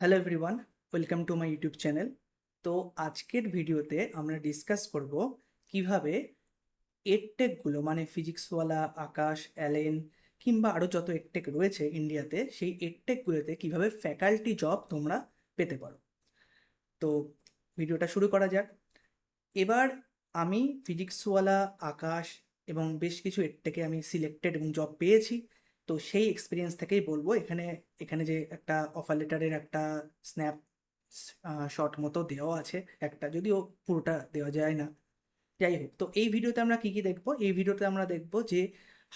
Hello everyone, welcome to my YouTube channel. তো আজকের ভিডিওতে আমরা ডিসকাস করব কিভাবে এডটেকগুলো মানে ফিজিক্সওয়ালা আকাশ, অ্যালেন কিংবা আরও যত এডটেক রয়েছে ইন্ডিয়াতে, সেই এডটেকগুলোতে কিভাবে ফ্যাকাল্টি জব তোমরা পেতে পারো। তো ভিডিওটা শুরু করা যাক। এবার আমি ফিজিক্সওয়ালা আকাশ এবং বেশ কিছু এডটেকে আমি সিলেক্টেড এবং জব পেয়েছি। তো সেই এক্সপিরিয়েন্স থেকেই বলবো। এখানে এখানে যে একটা অফার লেটারের একটা স্ন্যাপ শট মতো দেওয়া আছে একটা, যদিও পুরোটা দেওয়া যায় না। যাই হোক, তো এই ভিডিওতে আমরা কি কি দেখবো? এই ভিডিওতে আমরা দেখবো যে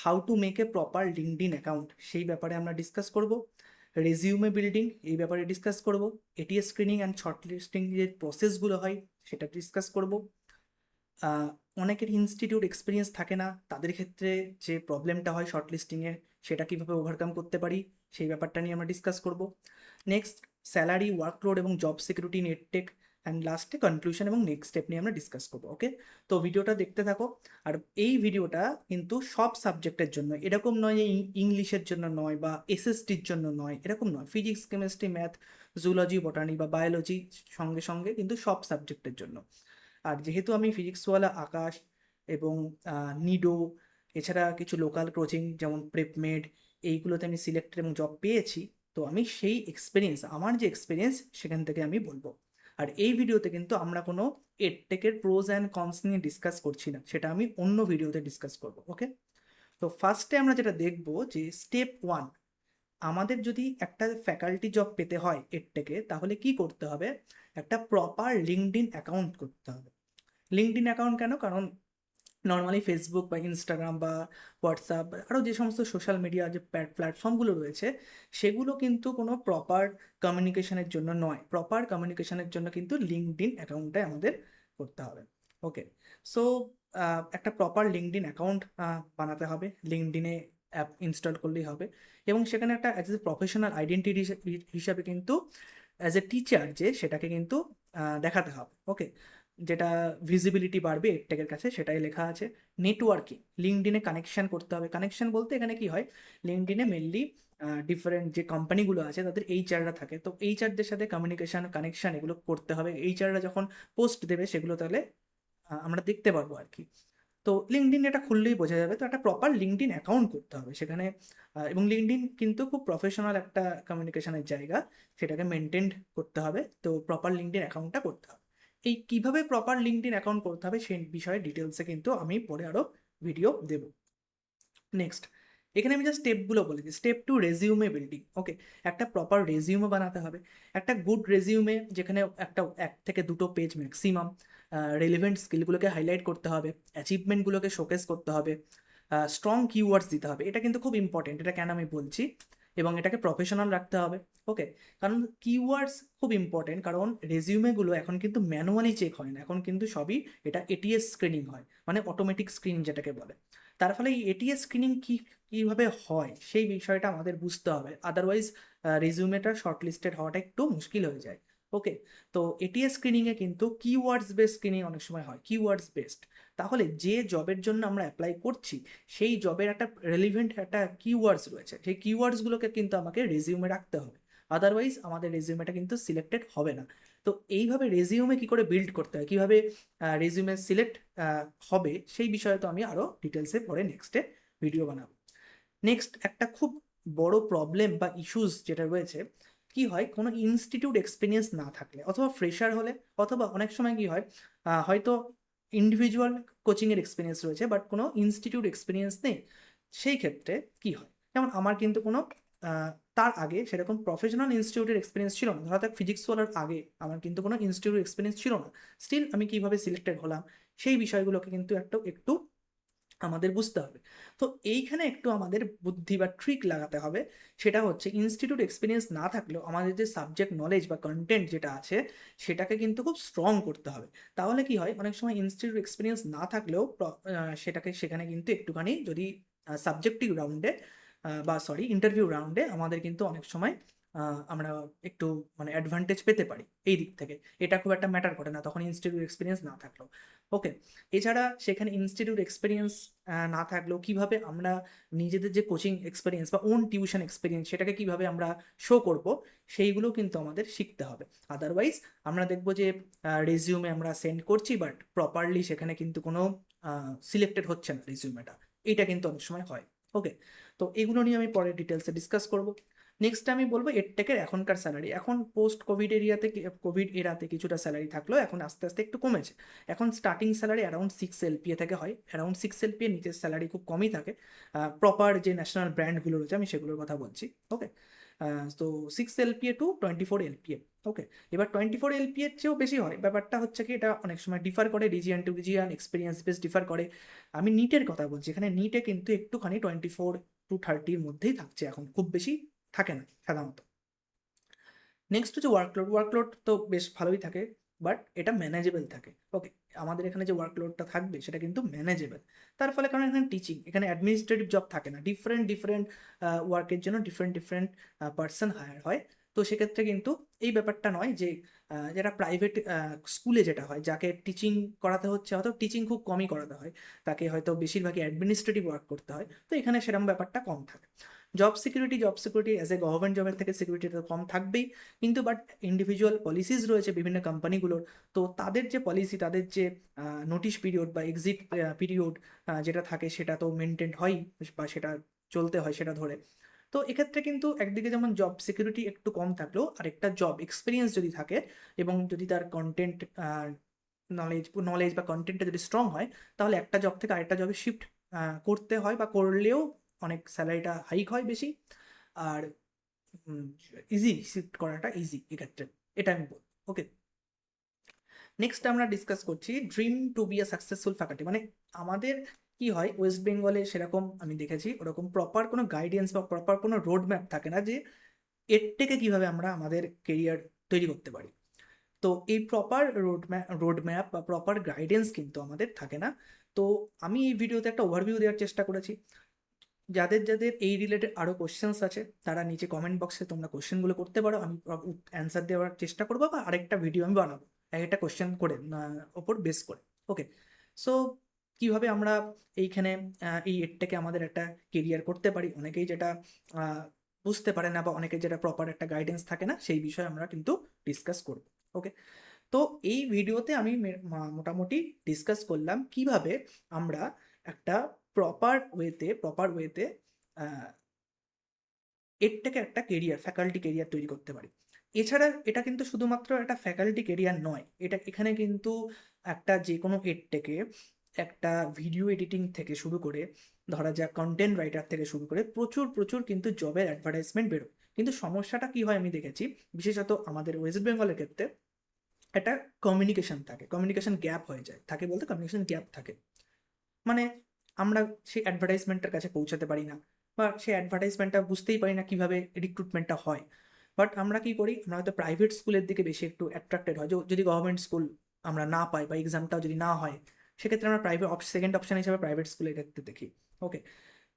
how to make a proper LinkedIn account, সেই ব্যাপারে আমরা ডিসকাস করব। রেজিউমে বিল্ডিং, এই ব্যাপারে ডিসকাস করব। এটিএস স্ক্রিনিং অ্যান্ড শর্টলিস্টিং যে প্রসেসগুলো হয় সেটা ডিসকাস করব। আহ, অনেকের ইনস্টিটিউট এক্সপিরিয়েন্স থাকে না, তাদের ক্ষেত্রে যে প্রবলেমটা হয় শর্টলিস্টিংয়ে, সেটা কিভাবে ওভারকাম করতে পারি সেই ব্যাপারটা নিয়ে আমরা ডিসকাস করব। নেক্সট, স্যালারি, ওয়ার্কলোড এবং জব সিকিউরিটি, নেটটেক, অ্যান্ড লাস্টে কনক্লুশন এবং নেক্সট স্টেপ নিয়ে আমরা ডিসকাস করবো। ওকে, তো ভিডিওটা দেখতে থাকো। আর এই ভিডিওটা কিন্তু সব সাবজেক্টের জন্য, এরকম নয় যে ইংলিশের জন্য নয় বা এসএসটির জন্য নয়, এরকম নয়। ফিজিক্স, কেমিস্ট্রি, ম্যাথ, জুলজি, বটানি বা বায়োলজি সঙ্গে সঙ্গে কিন্তু সব সাবজেক্টের জন্য। আর যেহেতু আমি ফিজিক্সওয়ালা আকাশ এবং নিডো, এছাড়া কিছু লোকাল কোচিং যেমন প্রেপমেড, এইগুলোতে আমি সিলেক্টেড এবং জব পেয়েছি, তো আমি সেই এক্সপিরিয়েন্স, আমার যে এক্সপিরিয়েন্স সেখান থেকে আমি বলবো। আর এই ভিডিওতে কিন্তু আমরা কোনো এডটেকের প্রোজ অ্যান্ড কনস নিয়ে ডিসকাস করছি না, সেটা আমি অন্য ভিডিওতে ডিসকাস করবো। ওকে, তো ফার্স্টে আমরা যেটা দেখবো যে স্টেপ ওয়ান, আমাদের যদি একটা ফ্যাকাল্টি জব পেতে হয় এডটেকে, তাহলে কি করতে হবে? একটা প্রপার লিঙ্কডইন অ্যাকাউন্ট করতে হবে। লিঙ্কডইন অ্যাকাউন্ট কেন? কারণ নর্মালি ফেসবুক বা ইনস্টাগ্রাম বা হোয়াটসঅ্যাপ আরও যে সমস্ত সোশ্যাল মিডিয়া যে প্ল্যাটফর্মগুলো রয়েছে, সেগুলো কিন্তু কোনো প্রপার কমিউনিকেশনের জন্য নয়। প্রপার কমিউনিকেশনের জন্য কিন্তু লিঙ্কডইন অ্যাকাউন্টটাই আমাদের করতে হবে। ওকে, সো একটা প্রপার লিঙ্কডইন অ্যাকাউন্ট বানাতে হবে। লিঙ্কডইনে অ্যাপ ইনস্টল করলেই হবে, এবং সেখানে একটা অ্যাজ এ প্রফেশনাল আইডেন্টিটি হিসাবে কিন্তু অ্যাজ এ টিচার যে সেটাকে কিন্তু দেখাতে হবে। ওকে, যেটা ভিজিবিলিটি বাড়বে এডটেকের কাছে, সেটাই লেখা আছে। নেটওয়ার্কিং, লিঙ্কডইনে কানেকশন করতে হবে। কানেকশন বলতে এখানে কি হয়, লিঙ্কডইনে মেনলি ডিফারেন্ট যে কোম্পানিগুলো আছে তাদের এইচআররা থাকে, তো এইচআরদের সাথে কমিউনিকেশন, কানেকশন এগুলো করতে হবে। এইচআররা যখন পোস্ট দেবে সেগুলো তাহলে আমরা দেখতে পারবো আর কি। তো লিঙ্কডইন এটা খুললেই বোঝা যাবে। তো একটা প্রপার লিঙ্কডইন অ্যাকাউন্ট করতে হবে সেখানে। এবং লিঙ্কডইন কিন্তু খুব প্রফেশনাল একটা কমিউনিকেশনের জায়গা, সেটাকে মেনটেন করতে হবে। তো প্রপার লিঙ্কডইন অ্যাকাউন্টটা করতে হবে। এই কিভাবে প্রপার লিঙ্কডইন অ্যাকাউন্ট করতে হবে সেই বিষয়ে ডিটেলসে কিন্তু আমি পরে আরও ভিডিও দেব। নেক্সট, এখানে আমি জাস্ট স্টেপগুলো বলে দিই। Step two, resume building. Okay, একটা প্রপার রেজিউমে বানাতে হবে। একটা গুড রেজিউমে যেখানে একটা এক থেকে দুটো পেজ ম্যাক্সিমাম, রেলিভেন্ট স্কিলগুলোকে হাইলাইট করতে হবে, অ্যাচিভমেন্টগুলোকে শোকেস করতে হবে, স্ট্রং কিওয়ার্ডস দিতে হবে। এটা কিন্তু খুব ইম্পর্টেন্ট, এটা কেন আমি বলছি, এবং এটাকে প্রফেশনাল রাখতে হবে। ওকে, কারণ কিওয়ার্ডস খুব ইম্পর্টেন্ট, কারণ রেজিউমেগুলো এখন কিন্তু ম্যানুয়ালি চেক হয় না, এখন কিন্তু সবই এটা এটিএস স্ক্রিনিং হয়, মানে অটোমেটিক স্ক্রিনিং যেটাকে বলে। তার ফলে এই এটিএস স্ক্রিনিং কীভাবে হয় সেই বিষয়টা আমাদের বুঝতে হবে, আদারওয়াইজ রেজিউমেটা শর্টলিস্টেড হওয়াটা একটু মুশকিল হয়ে যায়। ওকে, তো এটিএস স্ক্রিনিংয়ে কিন্তু কিওয়ার্ডস বেসড স্ক্রিনিং অনেক সময় হয়, কিওয়ার্ডস বেসড। তাহলে যে জবের জন্য আমরা অ্যাপ্লাই করছি সেই জবের একটা রেলিভেন্ট একটা কিওয়ার্ডস রয়েছে, সেই কিওয়ার্ডসগুলোকে কিন্তু আমাকে রেজিউমে রাখতে হবে, আদারওয়াইজ আমাদের রেজিউমেটা কিন্তু সিলেক্টেড হবে না। তো এইভাবে রেজিউমে কি করে বিল্ড করতে হয়, কিভাবে রেজিউমে সিলেক্ট হবে, সেই বিষয়ে তো আমি আরও ডিটেলসে পরে নেক্সটে ভিডিও বানাবো। নেক্সট, একটা খুব বড় প্রবলেম বা ইস্যুস যেটা রয়েছে, কি হয়, কোনো ইনস্টিটিউট এক্সপিরিয়েন্স না থাকলে, অথবা ফ্রেশার হলে, অথবা অনেক সময় কি হয়, হয়তো ইন্ডিভিজুয়াল কোচিংয়ের এক্সপিরিয়েন্স রয়েছে বাট কোনো ইনস্টিটিউট এক্সপিরিয়েন্স নেই। সেই ক্ষেত্রে কি হয়, যেমন আমার কিন্তু কোনো আহ, তার আগে সেরকম প্রফেশনাল ইনস্টিটিউটের এক্সপিরিয়েন্স ছিল না। ধরা যাক ফিজিক্স ওয়ালার আগে আমার কিন্তু কোনো ইনস্টিটিউট এক্সপিরিয়েন্স ছিল না, স্টিল আমি কিভাবে সিলেক্টেড হলাম সেই বিষয়গুলোকে কিন্তু একটু একটু আমাদের বুঝতে হবে। তো এইখানে একটু আমাদের বুদ্ধি বা ট্রিক লাগাতে হবে। সেটা হচ্ছে, ইনস্টিটিউট এক্সপিরিয়েন্স না থাকলেও আমাদের যে সাবজেক্ট নলেজ বা কন্টেন্ট যেটা আছে সেটাকে কিন্তু খুব স্ট্রং করতে হবে। তাহলে কি হয়, অনেক সময় ইনস্টিটিউট এক্সপিরিয়েন্স না থাকলেও সেটাকে সেখানে কিন্তু একটুখানি যদি সাবজেক্টিভ রাউন্ডে বা সরি ইন্টারভিউ রাউন্ডে আমাদের কিন্তু অনেক সময় আমরা একটু মানে অ্যাডভান্টেজ পেতে পারি এই দিক থেকে। এটা খুব একটা ম্যাটার করে না তখন ইনস্টিটিউট এক্সপিরিয়েন্স না থাকলেও। ওকে, এছাড়া সেখানে ইনস্টিটিউট এক্সপিরিয়েন্স না থাকলেও কিভাবে আমরা নিজেদের যে কোচিং এক্সপিরিয়েন্স বা ওন টিউশন এক্সপিরিয়েন্স সেটাকে কিভাবে আমরা শো করব, সেইগুলো কিন্তু আমাদের শিখতে হবে। আদারওয়াইজ আমরা দেখবো যে রেজিউমে আমরা সেন্ড করছি বাট প্রপারলি সেখানে কিন্তু কোনো সিলেক্টেড হচ্ছে না রেজিউমেটা, এটা কিন্তু অনেক সময় হয়। ওকে, তো এগুলো নিয়ে আমি পরে ডিটেলসে ডিসকাস করব। নেক্সট আমি বলবো এডটেকের এখনকার স্যালারি। এখন পোস্ট কোভিড এরিয়াতে, কোভিড এরাতে কিছুটা স্যালারি থাকলেও এখন আস্তে আস্তে একটু কমেছে। এখন স্টার্টিং স্যালারি অ্যারাউন্ড 6 LPA থেকে হয়, অ্যারাউন্ড 6 LPA নিচের স্যালারি খুব কমই থাকে। প্রপার যে ন্যাশনাল ব্র্যান্ডগুলো রয়েছে আমি সেগুলোর কথা বলছি। ওকে, তো 6 LPA টু 24 LPA। ওকে, এবার 24 LPA এর চেয়েও বেশি হয়। ব্যাপারটা হচ্ছে কি, এটা অনেক সময় ডিফার করে, region to region, experience base differ করে। আমি নিটের কথা বলছি, এখানে নিটে কিন্তু একটুখানি 24 to 30-র মধ্যেই থাকছে, এখন খুব বেশি থাকে না সাধারণত। নেক্সট হচ্ছে ওয়ার্কলোড। ওয়ার্কলোড তো বেশ ভালোই থাকে, বাট এটা ম্যানেজেবল থাকে। ওকে, আমাদের এখানে যে ওয়ার্কলোডটা থাকবে সেটা কিন্তু ম্যানেজেবল। তার ফলে কারণ এখানে টিচিং, এখানে অ্যাডমিনিস্ট্রেটিভ জব থাকে না, ডিফারেন্ট ডিফারেন্ট ওয়ার্কের জন্য ডিফারেন্ট ডিফারেন্ট পার্সন হায়ার হয়। তো সেক্ষেত্রে কিন্তু এই ব্যাপারটা নয় যে যেটা প্রাইভেট স্কুলে যেটা হয়, যাকে টিচিং করাতে হচ্ছে, হয়তো টিচিং খুব কমই করাতে হয়, তাকে হয়তো বেশিরভাগই অ্যাডমিনিস্ট্রেটিভ ওয়ার্ক করতে হয়, তো এখানে সেরকম ব্যাপারটা কম থাকে। Job security as a government জবের থেকে সিকিউরিটি তো কম থাকবেই, কিন্তু বাট ইন্ডিভিজুয়াল পলিসিস রয়েছে বিভিন্ন কোম্পানিগুলোর। তো তাদের যে পলিসি, তাদের যে নোটিশ পিরিয়ড বা এক্সিট পিরিয়ড যেটা থাকে সেটা তো মেনটেন হয়, বা সেটা চলতে হয় সেটা ধরে। তো এক্ষেত্রে কিন্তু একদিকে যেমন জব সিকিউরিটি একটু কম থাকলেও আরেকটা জব এক্সপিরিয়েন্স যদি থাকে এবং যদি তার কন্টেন্ট নলেজ বা কন্টেন্টটা যদি স্ট্রং হয়, তাহলে একটা জব থেকে আরেকটা জবে শিফট করতে হয়, বা করলেও অনেক স্যালারিটা হাইক হয় বেশি। আর ইজি শিফট করাটা ইজি এক্ষেত্রে, এটা আমি বলবো। ওকে, নেক্সট আমরা ডিসকাস করছি dream to be a successful faculty. মানে আমাদের কি হয়, ওয়েস্ট বেঙ্গলে সেরকম আমি দেখেছি ওরকম প্রপার কোনো গাইডেন্স বা প্রপার কোনো রোড ম্যাপ থাকে না যে এর থেকে কিভাবে আমরা আমাদের কেরিয়ার তৈরি করতে পারি। তো এই প্রপার রোড ম্যাপ বা প্রপার গাইডেন্স কিন্তু আমাদের থাকে না। তো আমি এই ভিডিওতে একটা ওভারভিউ দেওয়ার চেষ্টা করেছি। যাদের যাদের এই রিলেটেড আরও কোশ্চেন্স আছে তারা নিচে কমেন্ট বক্সে তোমরা কোশ্চেনগুলো করতে পারো, আমি অ্যান্সার দেওয়ার চেষ্টা করবো, বা আরেকটা ভিডিও আমি বানাবো এক একটা কোশ্চেন করে ওপর বেস করে। ওকে, সো কিভাবে আমরা এইখানে এই এডটাকে আমাদের একটা কেরিয়ার করতে পারি, অনেকেই যেটা আহ, বুঝতে পারে না, বা অনেকের যেটা প্রপার একটা গাইডেন্স থাকে না, সেই বিষয়ে আমরা কিন্তু ডিসকাস করব। ওকে, তো এই ভিডিওতে আমি মোটামুটি ডিসকাস করলাম কিভাবে আমরা একটা প্রপার ওয়েতে এর থেকে একটা কেরিয়ার, ফ্যাকাল্টি কেরিয়ার তৈরি করতে পারি। এছাড়া এটা কিন্তু শুধুমাত্র একটা ফ্যাকাল্টি কেরিয়ার নয়, এটা এখানে কিন্তু একটা যে কোনো এর থেকে, একটা ভিডিও এডিটিং থেকে শুরু করে, ধরা যাক কন্টেন্ট রাইটার থেকে শুরু করে প্রচুর প্রচুর কিন্তু জবের অ্যাডভার্টাইজমেন্ট বেরোয়। কিন্তু সমস্যাটা কি হয় আমি দেখেছি, বিশেষত আমাদের ওয়েস্ট বেঙ্গলের ক্ষেত্রে, একটা কমিউনিকেশন থাকে, কমিউনিকেশন গ্যাপ হয়ে যায়, থাকে বলতে কমিউনিকেশন গ্যাপ থাকে। মানে আমরা সেই অ্যাডভার্টাইজমেন্টের কাছে পৌঁছাতে পারি না, বা সেই অ্যাডভার্টাইজমেন্টটা বুঝতেই পারি না কিভাবে রিক্রুটমেন্টটা হয়। বাট আমরা কি করি, আমরা হয়তো প্রাইভেট স্কুলের দিকে বেশি একটু অ্যাট্রাক্টেড হয়, যদি গভর্নমেন্ট স্কুল আমরা না পাই বা এক্সামটাও যদি না হয়, সেক্ষেত্রে আমরা সেকেন্ড অপশন হিসেবে প্রাইভেট স্কুলের ক্ষেত্রে দেখি। ওকে,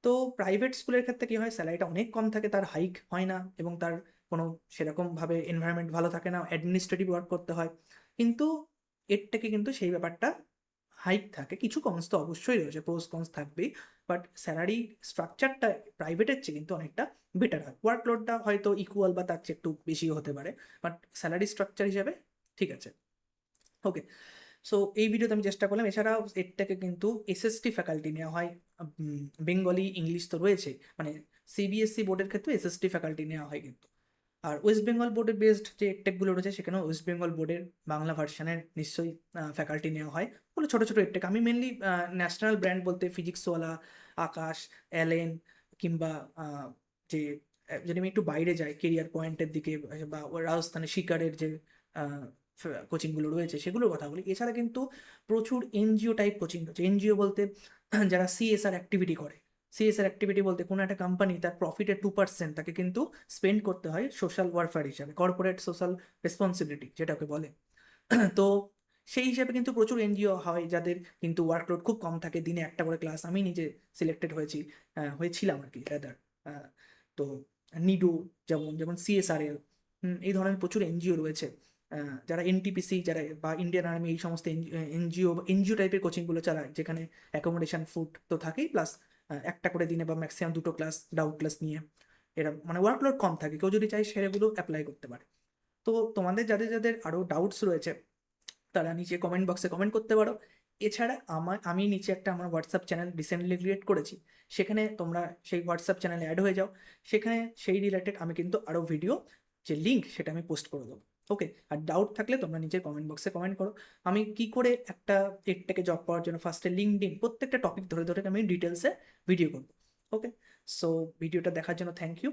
তো প্রাইভেট স্কুলের ক্ষেত্রে কি হয়, স্যালারিটা অনেক কম থাকে, তার হাইক হয় না, এবং তার কোনো সেরকমভাবে এনভায়রনমেন্ট ভালো থাকে না, অ্যাডমিনিস্ট্রেটিভ ওয়ার্ক করতে হয়। কিন্তু এর থেকে কিন্তু সেই ব্যাপারটা হাইক থাকে, কিছু কনস তো অবশ্যই রয়েছে, প্রোস কনস থাকবেই, বাট স্যালারি স্ট্রাকচারটা প্রাইভেটের চেয়ে কিন্তু অনেকটা বেটার হয়। ওয়ার্কলোডটা হয়তো ইকুয়াল বা তার চেয়ে একটু বেশিও হতে পারে, বাট স্যালারি স্ট্রাকচার হিসাবে ঠিক আছে। ওকে, সো এই ভিডিওতে আমি চেষ্টা করলাম। এছাড়াও এর থেকে কিন্তু এসএসটি ফ্যাকাল্টি নেওয়া হয়, বেঙ্গলি ইংলিশ তো রয়েছে, মানে সিবিএসসি বোর্ডের ক্ষেত্রে এসএসটি ফ্যাকাল্টি নেওয়া হয় কিন্তু। আর ওয়েস্ট বেঙ্গল বোর্ডের বেসড যে এডটেকগুলো রয়েছে সেখানেও ওয়েস্ট বেঙ্গল বোর্ডের বাংলা ভার্সানের নিশ্চয়ই ফ্যাকাল্টি নেওয়া হয়, ওগুলো ছোটো ছোটো এডটেক। আমি মেনলি ন্যাশনাল ব্র্যান্ড বলতে ফিজিক্সওয়ালা, আকাশ, অ্যালেন, কিংবা যে যদি আমি একটু বাইরে যাই কেরিয়ার পয়েন্টের দিকে, বা রাজস্থানের শিকারের যে কোচিংগুলো রয়েছে সেগুলোর কথা বলি। এছাড়া কিন্তু প্রচুর এনজিও টাইপ কোচিং রয়েছে। এনজিও বলতে যারা সিএসআর অ্যাক্টিভিটি করে, সিএসআর অ্যাক্টিভিটি বলতে কোনো একটা কোম্পানি তার প্রফিটের 2% তাকে কিন্তু স্পেন্ড করতে হয় সোশ্যাল ওয়ারফেয়ার হিসাবে, কর্পোরেট সোশ্যাল রেসপন্সিবিলিটি যেটাকে বলে। তো সেই হিসাবে কিন্তু প্রচুর এনজিও হয় যাদের কিন্তু ওয়ার্কলোড খুব কম থাকে, দিনে একটা করে ক্লাস। আমি নিজে সিলেক্টেড হয়েছিলাম আর কি রাদার। তো নিডো, যেমন যেমন সিএসআরএল, এই ধরনের প্রচুর এনজিও রয়েছে, যারা এনটিপিসি, যারা বা ইন্ডিয়ান আর্মি, এই সমস্ত এনজিও টাইপের কোচিংগুলো চালায়, যেখানে অ্যাকোমোডেশন ফুড তো থাকেই, প্লাস একটা করে দিনে বা ম্যাক্সিমাম দুটো ক্লাস ডাউট ক্লাস নিয়ে এরা মানে ওয়ার্কলোড কম থাকে, কেউ যদি চায় সেগুলো অ্যাপ্লাই করতে পারে। তো তোমাদের যাদের যাদের আরও ডাউটস রয়েছে তারা নিচে কমেন্ট বক্সে কমেন্ট করতে পারো। এছাড়া আমি নিচে আমার হোয়াটসঅ্যাপ চ্যানেল রিসেন্টলি ক্রিয়েট করেছি, সেখানে তোমরা সেই হোয়াটসঅ্যাপ চ্যানেলে অ্যাড হয়ে যাও। সেখানে সেই রিলেটেড আমি কিন্তু আরও ভিডিও, যে লিঙ্ক সেটা আমি পোস্ট করে দেবো। ওকে, আর ডাউট থাকলে তোমরা নিচে কমেন্ট বক্সে কমেন্ট করো। আমি কি করে একটা এডটেকে জব পাওয়ার জন্য ফার্স্টে লিঙ্কডইন প্রত্যেকটা টপিক ধরে ধরে আমি ডিটেলসে ভিডিও করবো। ওকে, সো ভিডিওটা দেখার জন্য থ্যাংক ইউ।